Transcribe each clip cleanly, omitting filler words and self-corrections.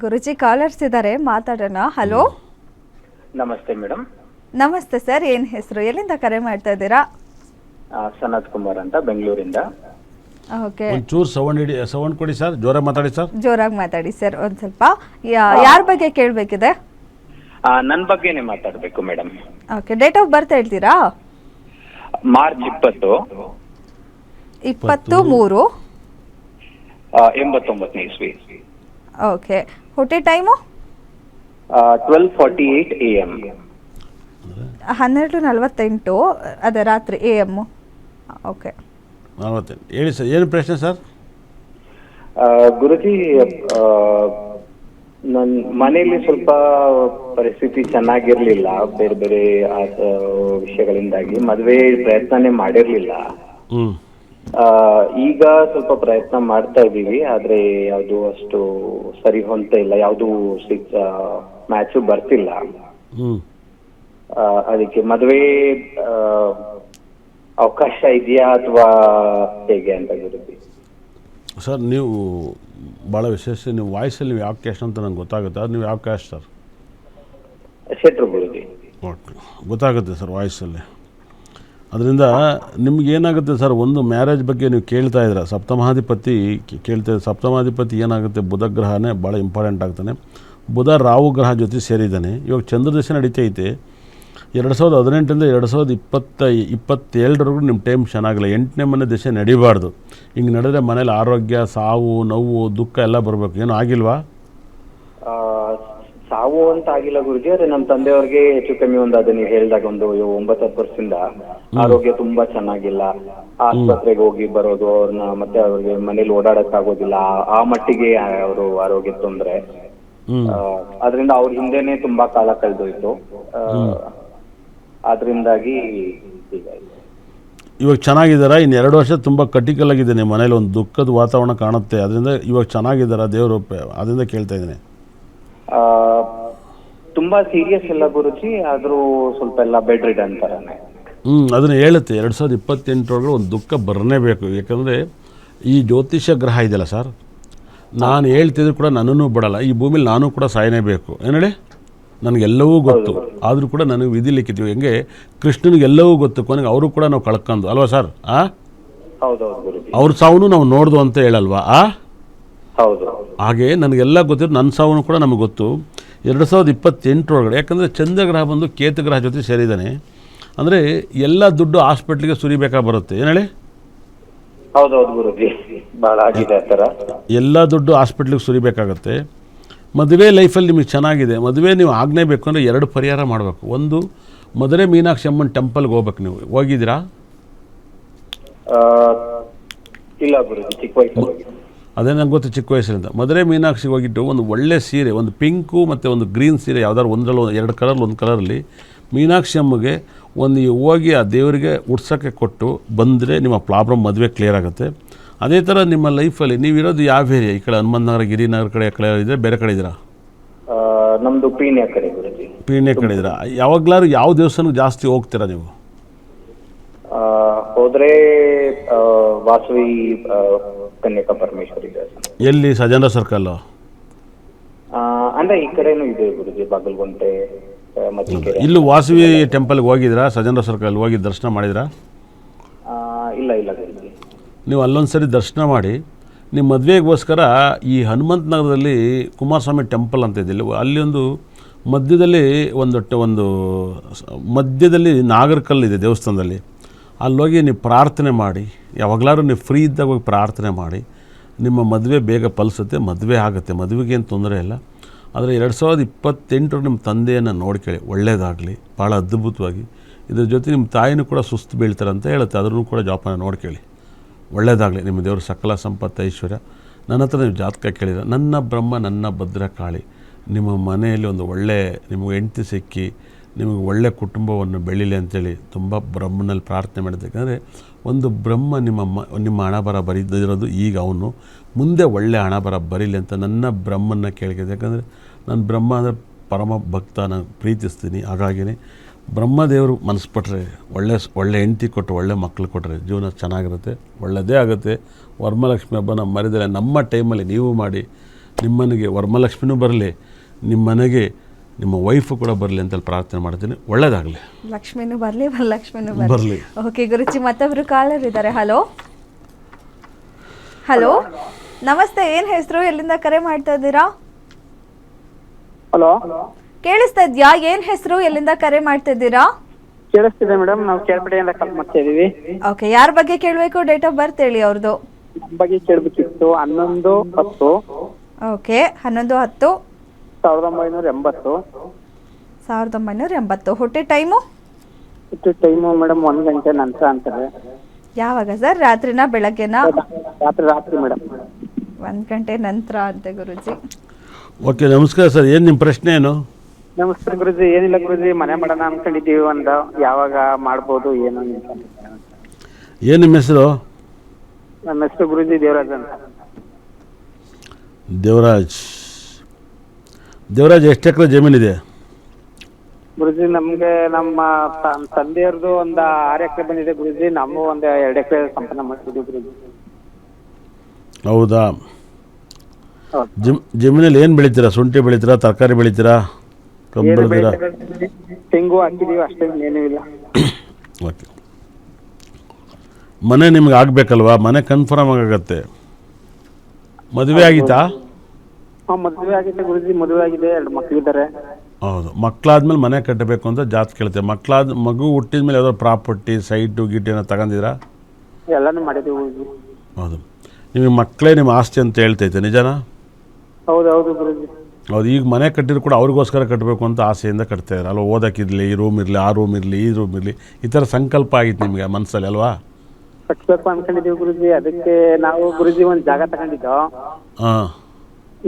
ಗುರುಜಿ collars ಇದ್ದಾರೆ, ಮಾತಾಡೋಣ. Hello, ನಮಸ್ತೆ ಮೇಡಮ್. ನಮಸ್ತೆ ಸರ್. ಏನು ಹೆಸರು, ಎಲ್ಲಿಂದ ಕರೆ ಮಾಡ್ತಾ ಇದ್ದೀರಾ? ಸನತ್ ಕುಮಾರ್ ಅಂತ, ಬೆಂಗಳೂರಿಂದ. ಓಕೆ, ಒಂಚೂರು ಸೌಂಡ್ ಕೊಡಿ ಸರ್, ಜೋರಾಗಿ ಮಾತಾಡಿ ಸರ್. ಜೋರಾಗಿ ಮಾತಾಡಿ ಸರ್. ಒಂದು ಸ್ವಲ್ಪ ಯಾರ ಬಗ್ಗೆ ಕೇಳಬೇಕಿದೆ? ನನ್ನ ಬಗ್ಗೆನೇ ಮಾತಾಡಬೇಕು madam. Okay, date of birth ಹೇಳ್ತೀರಾ? ಮಾರ್ಚ್ 23 89 ಇಸ್ವಿ. ಓಕೆ, ಹುಟ್ಟಿ ಟೈಮು 12:48 AM. 12:48 ಅದೇ ರಾತ್ರಿ AM. ಓಕೆ, 40. ಹೇಳಿ ಸರ್, ಏನು ಪ್ರಶ್ನೆ ಸರ್? ಗುರುಜಿ, ನನ್ನ ಮನೆಯಲ್ಲಿ ಸ್ವಲ್ಪ ಪರಿಸ್ಥಿತಿ ಚೆನ್ನಾಗಿರ್ಲಿಲ್ಲ, ಬೇರೆ ಬೇರೆ ವಿಷಯಗಳಿಂದಾಗಿ ಮದುವೆ ಪ್ರಯತ್ನನೇ ಮಾಡಿರ್ಲಿಲ್ಲ. ಈಗ ಸ್ವಲ್ಪ ಪ್ರಯತ್ನ ಮಾಡ್ತಾ ಇದ್ದೀವಿ, ಆದ್ರೆ ಯಾವುದು ಅಷ್ಟು ಸರಿ ಹೊಂತ ಇಲ್ಲ, ಯಾವುದು ಮ್ಯಾಚು ಬರ್ತಿಲ್ಲ. ಅದಕ್ಕೆ ಮದುವೆ ಅವಕಾಶ ಇದೆಯಾ ಅಥವಾ ಹೇಗೆ ಅಂತ ಗುರುಜಿ? ಸರ್, ನೀವು ಭಾಳ ವಿಶೇಷ, ನೀವು ವಾಯ್ಸಲ್ಲಿ ನೀವು ಯಾವ ಕ್ಯಾಸ್ಟ್ ಅಂತ ನಂಗೆ ಗೊತ್ತಾಗುತ್ತೆ. ಅದು ನೀವು ಯಾವ ಕ್ಯಾಸ್ಟ್ ಸರ್? ಶೆಟ್ರು ಗುರುಜಿ. ಓಕೆ, ಗೊತ್ತಾಗುತ್ತೆ ಸರ್ ವಾಯ್ಸಲ್ಲಿ. ಅದರಿಂದ ನಿಮ್ಗೆ ಏನಾಗುತ್ತೆ ಸರ್, ಒಂದು ಮ್ಯಾರೇಜ್ ಬಗ್ಗೆ ನೀವು ಕೇಳ್ತಾ ಇದ್ದೀರ, ಸಪ್ತಮಾಧಿಪತಿ ಕೇಳ್ತಾ ಇದ್ದಾರೆ. ಸಪ್ತಮಾಧಿಪತಿ ಏನಾಗುತ್ತೆ, ಬುಧ ಗ್ರಹನೇ ಭಾಳ ಇಂಪಾರ್ಟೆಂಟ್ ಆಗ್ತಾನೆ. ಬುಧ ರಾಹು ಗ್ರಹ ಜೊತೆ ಸೇರಿದ್ದಾನೆ. ಇವಾಗ ಚಂದ್ರದಶೆ ನಡೀತೈತೆ. 2018 2022 ನಿಮ್ಮ ಟೈಮ್ ಚೆನ್ನಾಗಿಲ್ಲ. 8ನೇ ಮನೆ ದಶೆ ನಡಿಬಾರ್ದು. ಹಿಂಗೆ ನಡೆದ್ರೆ ಮನೇಲಿ ಆರೋಗ್ಯ, ಸಾವು, ನೋವು, ದುಃಖ ಎಲ್ಲ ಬರಬೇಕು. ಏನೂ ಆಗಿಲ್ವಾ? ಸಾವು ಅಂತ ಆಗಿಲ್ಲ ಗುರುಜಿ, ಅದೇ ನಮ್ಮ ತಂದೆಯವ್ರಿಗೆ ಹೆಚ್ಚು ಕಮ್ಮಿ ಒಂದು ಅದು ನೀವು ಹೇಳಿದಾಗ ಒಂದು 9-10 ವರ್ಷದಿಂದ ಆರೋಗ್ಯ ತುಂಬಾ ಚೆನ್ನಾಗಿಲ್ಲ. ಆಸ್ಪತ್ರೆಗೆ ಹೋಗಿ ಬರೋದು, ಅವ್ರನ್ನ ಮತ್ತೆ ಅವ್ರಿಗೆ ಮನೇಲಿ ಓಡಾಡಕ್ ಆಗೋದಿಲ್ಲ, ಆ ಮಟ್ಟಿಗೆ ಅವರು ಆರೋಗ್ಯ ತೊಂದ್ರೆ. ಅದರಿಂದ ಅವ್ರ ಹಿಂದೆನೆ ತುಂಬಾ ಕಾಲ ಕಳೆದೋಯ್ತು. ಅದರಿಂದಾಗಿ ಇವಾಗ ಚೆನ್ನಾಗಿದ್ದಾರಾ? ಇನ್ನು 2 ವರ್ಷ ತುಂಬ ಕ್ರಿಟಿಕಲ್ ಆಗಿದೆ, ನಿಮ್ಮ ಮನೇಲಿ ಒಂದು ದುಃಖದ ವಾತಾವರಣ ಕಾಣುತ್ತೆ. ಅದರಿಂದ ಇವಾಗ ಚೆನ್ನಾಗಿದ್ದಾರಾ ದೇವರು? ಅದರಿಂದ ಕೇಳ್ತಾ ಇದ್ದೀನಿ. ತುಂಬಾ ಸೀರಿಯಸ್ ಇಲ್ಲ ಗುರುಜಿ, ಆದ್ರೂ ಸ್ವಲ್ಪ ಎಲ್ಲ ಬೆಡ್ ರಿಡ್ ಅಂತಾರನೆ. ಅದನ್ನು ಹೇಳುತ್ತೆ. 2028 ಒಂದು ದುಃಖ ಬರಲೇಬೇಕು. ಯಾಕಂದರೆ ಈ ಜ್ಯೋತಿಷ್ಯ ಗ್ರಹ ಇದೆಯಲ್ಲ ಸರ್, ನಾನು ಹೇಳ್ತಿದ್ರು ಕೂಡ ನನ್ನನ್ನು ಬಿಡಲ್ಲ. ಈ ಭೂಮಿಲಿ ನಾನು ಕೂಡ ಸಾಯನೇಬೇಕು. ಏನು ಹೇಳಿ, ನನಗೆಲ್ಲವೂ ಗೊತ್ತು, ಆದರೂ ಕೂಡ ನನಗೆ ವಿಧಿ ಲಿಖಿತೀವಿ. ಹೆಂಗೆ ಕೃಷ್ಣನಿಗೆಲ್ಲವೂ ಗೊತ್ತು, ಕೊನೆಗೆ ಅವರು ಕೂಡ ನಾವು ಕಳ್ಕೊಂಡು ಅಲ್ವಾ ಸರ್? ಅವ್ರ ಸಾವನ್ನು ನಾವು ನೋಡ್ದು ಅಂತ ಹೇಳಲ್ವಾ? ಹಾಗೆ ನನಗೆಲ್ಲ ಗೊತ್ತಿರೋ ನನ್ನ ಸಾವನ್ನು ಕೂಡ ನಮಗೆ ಗೊತ್ತು. 2028 ಯಾಕಂದರೆ ಚಂದ್ರಗ್ರಹ ಬಂದು ಕೇತು ಗ್ರಹ ಜೊತೆ ಸೇರಿದ್ದಾನೆ. ಅಂದರೆ ಎಲ್ಲ ದುಡ್ಡು ಹಾಸ್ಪಿಟ್ಲಿಗೆ ಸುರಿಬೇಕಾಗಿ ಬರುತ್ತೆ. ಏನು ಹೇಳಿ? ಎಲ್ಲ ದುಡ್ಡು ಹಾಸ್ಪಿಟ್ಲಿಗೆ ಸುರಿಬೇಕಾಗತ್ತೆ. ಮದುವೆ ಲೈಫಲ್ಲಿ ನಿಮಗೆ ಚೆನ್ನಾಗಿದೆ. ಮದುವೆ ನೀವು ಆಗಲೇಬೇಕು ಅಂದರೆ 2 ಪರಿಹಾರ ಮಾಡಬೇಕು. ಒಂದು, ಮಧುರೆ ಮೀನಾಕ್ಷಿ ಅಮ್ಮನ ಟೆಂಪಲ್ಗೆ ಹೋಗ್ಬೇಕು. ನೀವು ಹೋಗಿದ್ದೀರಾ? ಇಲ್ಲ ಗುರುಜಿ, ಚಿಕ್ಕ ವಯಸ್ಸಲ್ಲಿ. ಅದೇ ನಂಗೆ ಗೊತ್ತು, ಚಿಕ್ಕ ವಯಸ್ಸಿನಿಂದ. ಮಧುರೆ ಮೀನಾಕ್ಷಿಗೆ ಹೋಗಿಟ್ಟು ಒಂದು ಒಳ್ಳೆ ಸೀರೆ, ಒಂದು ಪಿಂಕು ಮತ್ತು ಒಂದು ಗ್ರೀನ್ ಸೀರೆ, ಯಾವ್ದಾದ್ರು ಒಂದರಲ್ಲಿ 2 ಕಲರ್, ಒಂದು ಕಲರಲ್ಲಿ ಮೀನಾಕ್ಷಿ ಅಮ್ಮಗೆ ಒಂದು ಹೋಗಿ ಆ ದೇವರಿಗೆ ಉಡ್ಸೋಕ್ಕೆ ಕೊಟ್ಟು ಬಂದರೆ ನಿಮ್ಮ ಪ್ರಾಬ್ಲಮ್ ಮದುವೆ ಕ್ಲಿಯರ್ ಆಗುತ್ತೆ. ಅದೇ ಥರ ನಿಮ್ಮ ಲೈಫಲ್ಲಿ ನೀವಿರೋದು ಯಾವ ಏರಿಯಾ? ಈ ಕಡೆ ಹನುಮಂತ ನಗರ, ಗಿರಿನಗರ ಕಡೆ ಇದ್ದರೆ ಬೇರೆ ಕಡೆ ಇದ್ದೀರಾ? ನಮ್ಮದು ಪೀಣ್ಯ ಕಡೆ ಗುರುಜಿ. ಪೀಣ್ಯ ಕಡೆ ಇದ್ದೀರಾ? ಯಾವಾಗಲಾರು ಯಾವ ದೇವಸ್ಥಾನಕ್ಕೆ ಜಾಸ್ತಿ ಹೋಗ್ತೀರಾ ನೀವು? ಹೋದ್ರೆ ವಾಸವಿ ಕನ್ಯಕಾ ಪರಮೇಶ್ವರಿ ದೇವಸ್ಥಾನ. ಎಲ್ಲಿ? ಸಜೇಂದ್ರ ಸರ್ಕಲ್? ಅಂದ್ರೆ ಈ ಕಡೆನೂ ಇದೆ ಗುರುಜಿ, ಬಾಗಲಗುಂಟೆ, ಮತ್ತಿಕೆರೆ. ಇಲ್ಲೂ ವಾಸವಿ ಟೆಂಪಲ್ಗೆ ಹೋಗಿದ್ದೀರಾ? ಸಜೇಂದ್ರ ಸರ್ಕಲ್ ಹೋಗಿ ದರ್ಶನ ಮಾಡಿದ್ರಾ? ಇಲ್ಲ ಗುರುಜಿ. ನೀವು ಅಲ್ಲೊಂದು ಸರಿ ದರ್ಶನ ಮಾಡಿ, ನಿಮ್ಮ ಮದುವೆಗೋಸ್ಕರ ಈ ಹನುಮಂತ ನಗರದಲ್ಲಿ ಕುಮಾರಸ್ವಾಮಿ ಟೆಂಪಲ್ ಅಂತ ಇದೆ. ಅಲ್ಲಿ ಒಂದು ಮಧ್ಯದಲ್ಲಿ ನಾಗರಕಲ್ಲಿದೆ ದೇವಸ್ಥಾನದಲ್ಲಿ. ಅಲ್ಲೋಗಿ ನೀವು ಪ್ರಾರ್ಥನೆ ಮಾಡಿ, ಯಾವಾಗಲಾದ್ರೂ ನೀವು ಫ್ರೀ ಇದ್ದಾಗ ಹೋಗಿ ಪ್ರಾರ್ಥನೆ ಮಾಡಿ. ನಿಮ್ಮ ಮದುವೆ ಬೇಗ ಫಲಿಸುತ್ತೆ, ಮದುವೆ ಆಗುತ್ತೆ, ಮದುವೆಗೇನು ತೊಂದರೆ ಇಲ್ಲ. ಆದರೆ 2028 ನಿಮ್ಮ ತಂದೆಯನ್ನು ನೋಡ್ಕೊಳ್ಳಿ, ಒಳ್ಳೆಯದಾಗಲಿ, ಭಾಳ ಅದ್ಭುತವಾಗಿ. ಇದ್ರ ಜೊತೆ ನಿಮ್ಮ ತಾಯಿನೂ ಕೂಡ ಸುಸ್ತು ಬೀಳ್ತಾರೆ ಅಂತ ಹೇಳುತ್ತೆ, ಅದನ್ನು ಕೂಡ ಜೋಪಾನ ನೋಡ್ಕೊಳ್ಳಿ, ಒಳ್ಳೆಯದಾಗಲಿ. ನಿಮ್ಮ ದೇವರು ಸಕಲ ಸಂಪತ್ತು ಐಶ್ವರ್ಯ. ನನ್ನ ಹತ್ರ ನೀವು ಜಾತಕ ಕೇಳಿದ್ರೆ, ನನ್ನ ಬ್ರಹ್ಮ ನನ್ನ ಭದ್ರಕಾಳಿ, ನಿಮ್ಮ ಮನೆಯಲ್ಲಿ ಒಂದು ಒಳ್ಳೆ ನಿಮಗೆ ಹೆಂಡತಿ ಸಿಕ್ಕಿ ನಿಮಗೆ ಒಳ್ಳೆಯ ಕುಟುಂಬವನ್ನು ಬೆಳೀಲಿ ಅಂತೇಳಿ ತುಂಬ ಬ್ರಹ್ಮನಲ್ಲಿ ಪ್ರಾರ್ಥನೆ ಮಾಡಿದ್ದೆ. ಯಾಕಂದರೆ ಒಂದು ಬ್ರಹ್ಮ ನಿಮ್ಮ ಹಣ ಬರ ಬರೀದಿರೋದು, ಈಗ ಅವನು ಮುಂದೆ ಒಳ್ಳೆಯ ಹಣ ಬರ ಬರೀಲಿ ಅಂತ ನನ್ನ ಬ್ರಹ್ಮನ ಕೇಳಿದೆ. ಯಾಕಂದರೆ ನನ್ನ ಬ್ರಹ್ಮ ಅಂದರೆ ಪರಮ ಭಕ್ತ, ನಾನು ಪ್ರೀತಿಸ್ತೀನಿ. ಹಾಗಾಗಿಯೇ ಬ್ರಹ್ಮದೇವರು ಮನಸ್ಪಟ್ಟರೆ ಒಳ್ಳೆ ಹೆಂಡತಿ ಕೊಟ್ಟು ಒಳ್ಳೆ ಮಕ್ಕಳು ಕೊಟ್ಟರೆ ಜೀವನ ಚೆನ್ನಾಗಿರುತ್ತೆ, ಒಳ್ಳೆಯದೇ ಆಗುತ್ತೆ. ವರಮಹಾಲಕ್ಷ್ಮಿ ಹಬ್ಬನ ಮರಿದರೆ ನಮ್ಮ ಟೈಮಲ್ಲಿ ನೀವು ಮಾಡಿ, ನಿಮ್ಮ ಮನೆಗೆ ವರಮಹಾಲಕ್ಷ್ಮಿನೂ ಬರಲಿ, ನಿಮ್ಮ ಮನೆಗೆ ನಿಮ್ಮ ವೈಫು ಕೂಡ ಬರಲಿ ಅಂತ ಪ್ರಾರ್ಥನೆ ಮಾಡ್ತೀನಿ. ಒಳ್ಳೇದಾಗಲಿ. ಲಕ್ಷ್ಮಿನೂ ಬರಲಿ, ವರಲಕ್ಷ್ಮಿನೂ ಬರಲಿ. ಬರಲಿ. ಓಕೆ ಗುರುಜಿ, ಮತ್ತೊಬ್ರು ಕಾಲರ್ ಇದ್ದಾರೆ. ಹಲೋ ಹಲೋ, ನಮಸ್ತೆ. ಏನು ಹೆಸರು, ಎಲ್ಲಿಂದ ಕರೆ ಮಾಡ್ತಾ ಇದ್ದೀರಾ? ಹಲೋ, ಕೇಳಿಸ್ತಾ ಇದ್ಯಾ? ಏನು ಹೆಸರು, ಎಲ್ಲಿಂದ ಕರೆ ಮಾಡ್ತಾ ಇದ್ದೀರಾ? ಕೇಳಿಸ್ತಿದೆ ಮೇಡಮ್. ನಾವು ಕೇಳ್ಪಡೆಯಿಂದ ಕಾಲ್ ಮಾಡ್ತಾ ಇದೀವಿ. ಓಕೆ, ಯಾರ ಬಗ್ಗೆ ಕೇಳಬೇಕು? ಡೇಟ್ ಆಫ್ ಬರ್ತ್ ಹೇಳಿ ಅವ್ರದ್ದು. ನಮ್ಮ ಬಗ್ಗೆ ಕೇಳಬೇಕಿತ್ತು. 11/10. ಓಕೆ, 11/10. 1980. 1980. ಹುಟ್ಟಿ ಟೈಮು? ಇಷ್ಟು ಟೈಮು ಮೇಡಮ್ 1 ಗಂಟೆ ನಂತರ ಅಂತಾರೆ. ಯಾವಾಗ ಸರ್, ರಾತ್ರಿನಾ ಬೆಳಗ್ಗೆನಾ? ರಾತ್ರಿ ಮೇಡಮ್. 1 ಗಂಟೆ ನಂತರ ಅಂತೆ ಗುರುಜಿ. ಓಕೆ, ನಮಸ್ಕಾರ ಸರ್. ಏನು ನಿಮ್ಮ ಪ್ರಶ್ನೆ ಏನು? ನಮಸ್ತೆ ಗುರುಜಿ. ಏನಿಲ್ಲ ಗುರುಜಿ, ಮನೆ ಮಾಡೋಣ ಅನ್ಕೊಂಡಿದ್ದೀವಿ. ಯಾವಾಗ ಮಾಡ್ಬೋದು ಏನು ಅಂತ. ಏನು ನಿಮ್ಮ ಹೆಸರು? ನಮ್ಮ ಹೆಸರು ಗುರುಜಿ ದೇವರಾಜ್ ಅಂತ. ದೇವರಾಜ್, ಎಷ್ಟು ಎಕರೆ ಜಮೀನಿದೆ? ಗುರುಜಿ ನಮ್ಗೆ ನಮ್ಮ ತಂದೆಯವ್ರದ್ದು 6 ಎಕರೆ ಬಂದಿದೆ ಗುರುಜಿ. ನಾವು 2 ಎಕರೆ ಸಂಪಾದನೆ ಮಾಡ್ತಿದ್ದೀವಿ ಗುರುಜಿ. ಹೌದಾ? ಹೌದು. ಜಮೀನಲ್ಲಿ ಏನು ಬೆಳಿತೀರಾ? ಶುಂಠಿ ಬೆಳಿತೀರಾ, ತರಕಾರಿ ಬೆಳಿತೀರಾ, ಕಬ್ಬು ಬೆಳಿತೀರಾ? ತೆಂಗು ಹಾಕಿದೀವಿ, ಅಷ್ಟೇ, ಏನೂ ಇಲ್ಲ. ಓಕೆ, ಮನೆ ನಿಮ್ಗೆ ಆಗಬೇಕಲ್ವಾ? ಮನೆ ಕನ್ಫರ್ಮ್ ಆಗತ್ತೆ. ಮದುವೆ ಆಗಿತ್ತಾ? ಮದುವೆ ಆಗಿದೆ ಗುರುಜಿ. ಮದುವೆ ಆಗಿದೆ, 2 ಮಕ್ಕಳಿದ್ದಾರೆ. ಹೌದು, ಮಕ್ಕಳಾದ್ಮೇಲೆ ಮನೆ ಕಟ್ಟಬೇಕು ಅಂತ ಜಾತ್ ಕೇಳುತ್ತೆ. ಮಗು ಹುಟ್ಟಿದ ಮೇಲೆ ಯಾವ್ದಾದ್ರು ಪ್ರಾಪರ್ಟಿ, ಸೈಟು ಗೀಟು ಏನೋ ತಗೊಂಡಿದ್ದೀರಾ? ಎಲ್ಲಾನು ಮಾಡಿದ್ದೀವಿ ಗುರುಜಿ. ಹೌದು, ನಿಮಗೆ ಮಕ್ಕಳೇ ನಿಮ್ಮ ಆಸ್ತಿ ಅಂತ ಹೇಳ್ತೈತೆ, ನಿಜನಾ? ಹೌದು ಹೌದು ಗುರುಜಿ. ಹೌದು, ಈಗ ಮನೆ ಕಟ್ಟಿದ್ರು ಕೂಡ ಅವ್ರಿಗೋಸ್ಕರ ಕಟ್ಟಬೇಕು ಅಂತ ಆಸೆಯಿಂದ ಕಟ್ತಾಯಿದ್ದಾರೆ ಅಲ್ವಾ? ಓದೋಕ್ಕಿರಲಿ, ಈ ರೂಮ್ ಇರಲಿ, ಆ ರೂಮ್ ಇರಲಿ, ಈ ರೂಮ್ ಇರಲಿ, ಈ ಥರ ಸಂಕಲ್ಪ ಆಗಿತ್ತು ನಿಮಗೆ ಮನಸ್ಸಲ್ಲಿ ಅಲ್ವಾ? ಕಟ್ಬೇಕು ಅನ್ಕೊಂಡಿದ್ದೀವಿ ಗುರುಜಿ. ಅದಕ್ಕೆ ನಾವು ಗುರುಜಿ ಒಂದು ಜಾಗ ತಗೊಂಡಿದ್ದೋ. ಹಾಂ.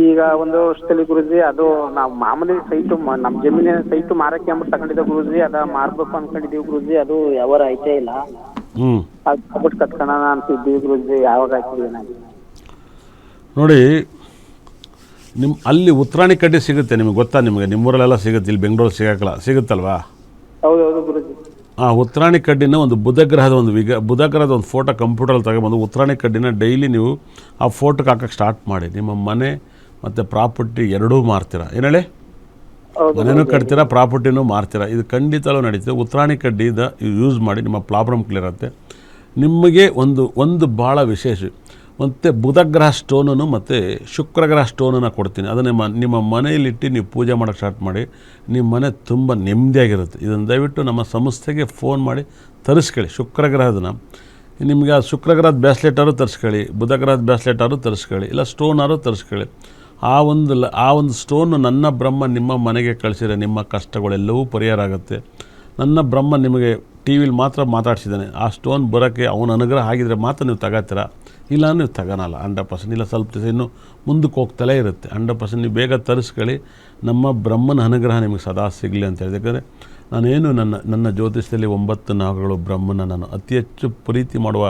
ಈಗ ಒಂದು ವರ್ಷದಲ್ಲಿ ಗುರುಜಿ, ಅದು ನಾವು ಮಾಮೂಲಿ ಸೈಟು, ನಮ್ಮ ಜಮೀನಿನ ಸೈಟು ಮಾರಕ್ಕೆ ಅಂದ್ಬಿಟ್ಟು ತಗೊಂಡಿದ್ದೆ ಗುರುಜಿ. ಅದ ಮಾರ್ಬೇಕು ಅನ್ಕೊಂಡಿದ್ದೀವಿ ಗುರುಜಿ. ಅದು ಯಾವಾಗ ಆಯ್ತೇ ಇಲ್ಲ. ಅದು ತಗೊಂಡು ಕಟ್ಕೋಣ ಅಂತಿದ್ದೀವಿ ಗುರುಜಿ. ಯಾವಾಗ ಆಯ್ತಿದ್ದೀವಿ ನಾವು? ನೋಡಿ, ಅಲ್ಲಿ ಉತ್ತರಾಣಿ ಕಡ್ಡಿ ಸಿಗುತ್ತೆ, ನಿಮಗೆ ಗೊತ್ತಾ? ನಿಮಗೆ ನಿಮ್ಮೂರಲ್ಲೆಲ್ಲ ಸಿಗುತ್ತೆ, ಇಲ್ಲಿ ಬೆಂಗಳೂರು ಸಿಗುತ್ತಲ್ವಾ? ಹೌದು ಹೌದು ಗುರುಜಿ. ಆ ಉತ್ತರಾಣಿ ಕಡ್ಡಿನ ಒಂದು ಬುಧಗ್ರಹದ ಒಂದು ಫೋಟೋ ಕಂಪ್ಯೂಟರಲ್ಲಿ ತಗೊಬಂದು ಉತ್ತರಾಣಿ ಕಡ್ಡಿನ ಡೈಲಿ ನೀವು ಆ ಫೋಟೋಕ್ಕೆ ಹಾಕಕ್ಕೆ ಸ್ಟಾರ್ಟ್ ಮಾಡಿ. ನಿಮ್ಮ ಮನೆ ಮತ್ತು ಪ್ರಾಪರ್ಟಿ ಎರಡೂ ಮಾರ್ತೀರಾ. ಏನು ಹೇಳಿ? ಮನೆಯೂ ಕಟ್ತೀರಾ, ಪ್ರಾಪರ್ಟಿನೂ ಮಾರ್ತೀರಾ. ಇದು ಖಂಡಿತಲೂ ನಡೀತದೆ. ಉತ್ತರಾಣಿ ಕಡ್ಡಿದ ಯೂಸ್ ಮಾಡಿ, ನಿಮ್ಮ ಪ್ರಾಬ್ಲಮ್ ಕ್ಲಿಯರ್ ಆಗುತ್ತೆ. ನಿಮಗೆ ಒಂದು ಭಾಳ ವಿಶೇಷ, ಮತ್ತು ಬುಧಗ್ರಹ ಸ್ಟೋನನ್ನು ಮತ್ತು ಶುಕ್ರಗ್ರಹ ಸ್ಟೋನನ್ನು ಕೊಡ್ತೀನಿ. ಅದನ್ನು ನಿಮ್ಮ ಮನೆಯಲ್ಲಿಟ್ಟು ನೀವು ಪೂಜೆ ಮಾಡೋಕ್ಕೆ ಸ್ಟಾರ್ಟ್ ಮಾಡಿ. ನಿಮ್ಮ ಮನೆ ತುಂಬ ನೆಮ್ಮದಿಯಾಗಿರುತ್ತೆ. ಇದನ್ನು ದಯವಿಟ್ಟು ನಮ್ಮ ಸಂಸ್ಥೆಗೆ ಫೋನ್ ಮಾಡಿ ತರಿಸ್ಕೊಳ್ಳಿ. ಶುಕ್ರಗ್ರಹದನ್ನ ನಿಮಗೆ ಆ ಶುಕ್ರಗ್ರಹದ ಬ್ಯಾಸ್ಲೆಟಾರು ತರಿಸ್ಕೊಳ್ಳಿ, ಬುಧಗ್ರಹದ ಬ್ಯಾಸ್ಲೆಟಾರು ತರಿಸ್ಕೊಳ್ಳಿ, ಇಲ್ಲ ಸ್ಟೋನಾರು ತರಿಸ್ಕೊಳ್ಳಿ. ಆ ಒಂದು ಸ್ಟೋನು ನನ್ನ ಬ್ರಹ್ಮ ನಿಮ್ಮ ಮನೆಗೆ ಕಳಿಸಿದರೆ ನಿಮ್ಮ ಕಷ್ಟಗಳೆಲ್ಲವೂ ಪರಿಹಾರ ಆಗುತ್ತೆ. ನನ್ನ ಬ್ರಹ್ಮ ನಿಮಗೆ ಟಿ ವಿಲಿ ಮಾತ್ರ ಮಾತಾಡ್ಸಿದ್ದಾನೆ. ಆ ಸ್ಟೋನ್ ಬರೋಕ್ಕೆ ಅವನ ಅನುಗ್ರಹ ಆಗಿದ್ರೆ ಮಾತ್ರ ನೀವು ತಗೋತೀರ, ಇಲ್ಲ ನೀವು ತಗೋಣಲ್ಲ 100%. ಇಲ್ಲ ಸ್ವಲ್ಪ ದಿವಸ ಇನ್ನೂ ಮುಂದಕ್ಕೆ ಹೋಗ್ತಲೇ ಇರುತ್ತೆ. 100% ನೀವು ಬೇಗ ತರಿಸ್ಕೊಳ್ಳಿ. ನಮ್ಮ ಬ್ರಹ್ಮನ ಅನುಗ್ರಹ ನಿಮಗೆ ಸದಾ ಸಿಗಲಿ ಅಂತ ಹೇಳಿದೆ. ಯಾಕಂದರೆ ನಾನೇನು ನನ್ನ ಜ್ಯೋತಿಷದಲ್ಲಿ 9 ನಾಗಗಳು ಬ್ರಹ್ಮನ ನಾನು ಅತಿ ಹೆಚ್ಚು ಪ್ರೀತಿ ಮಾಡುವ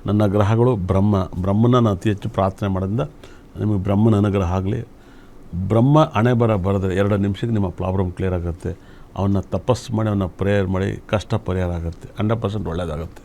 ನನ್ನ ಗ್ರಹಗಳು ಬ್ರಹ್ಮನ ನಾನು ಅತಿ ಹೆಚ್ಚು ಪ್ರಾರ್ಥನೆ ಮಾಡೋದ್ರಿಂದ ನಿಮಗೆ ಬ್ರಹ್ಮನ ಅನುಗ್ರಹ ಆಗಲಿ. ಬ್ರಹ್ಮ ಹಣೆ ಬರೆದರೆ 2 ನಿಮಿಷಕ್ಕೆ ನಿಮ್ಮ ಪ್ರಾಬ್ಲಮ್ ಕ್ಲಿಯರ್ ಆಗುತ್ತೆ. ಅವನ್ನ ತಪಸ್ಸು ಮಾಡಿ, ಅವನ್ನ ಪ್ರೇಯರ್ ಮಾಡಿ, ಕಷ್ಟ ಪರಿಹಾರ ಆಗುತ್ತೆ. 100% ಒಳ್ಳೆಯದಾಗುತ್ತೆ.